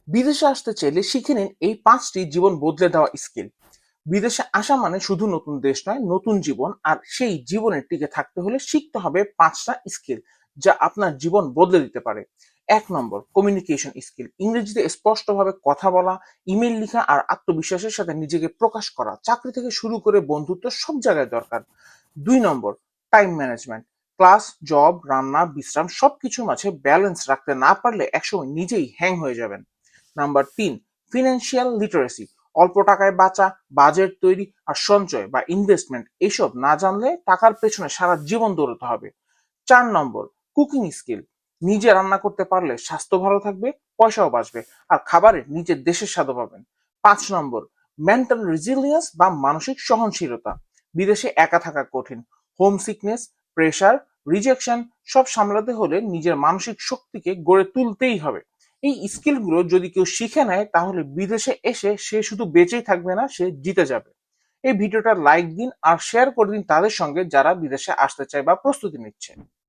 বিদেশে আসতে চাইলে শিখে নিন এই 5টি জীবন বদলে দেওয়া স্কিল। বিদেশে আসা মানে শুধু নতুন দেশ নয়, নতুন জীবন। আর সেই জীবনে টিকে থাকতে হলে শিখতে হবে 5টা স্কিল, যা আপনার জীবন বদলে দিতে পারে। 1 নম্বর, কমিউনিকেশন স্কিল। ইংরেজিতে স্পষ্টভাবে কথা বলা, ইমেল লেখা আর আত্মবিশ্বাসের সাথে নিজেকে প্রকাশ করা চাকরি থেকে শুরু করে বন্ধুত্ব সব জায়গায় দরকার। 2 নম্বর, টাইম ম্যানেজমেন্ট। ক্লাস, জব, রান্না, বিশ্রাম সবকিছুর মাঝে ব্যালেন্স রাখতে না পারলে একসময় নিজেই হ্যাং হয়ে যাবেন। Number 3, financial literacy. অল্প টাকায় বাঁচা, বাজেট তৈরি আর সঞ্চয় বা ইনভেস্টমেন্ট এইসব না জানলে টাকার পেছনে সারা জীবন দৌড়তে হবে। 4 নম্বর, কুকিং স্কিল। নিজে রান্না করতে পারলে স্বাস্থ্য ভালো থাকবে, পয়সাও বাঁচবে আর খাবারে নিজের দেশের স্বাদও পাবেন। 5 নম্বর, মেন্টাল রেজিলিয়েন্স বা মানসিক সহনশীলতা। বিদেশে একা থাকা কঠিন। হোম সিকনেস, প্রেশার, রিজেকশন সব সামলাতে হলে নিজের মানসিক শক্তিকে গড়ে তুলতেই হবে। এই স্কিলগুলো যদি কেউ শিখে নেয় তাহলে বিদেশে এসে সে শুধু বেঁচেই থাকবে না, সে জিতে যাবে। এই ভিডিওটা লাইক দিন আর শেয়ার করে দিন তাদের সঙ্গে যারা বিদেশে আসতে চায় বা প্রস্তুতি নিচ্ছে।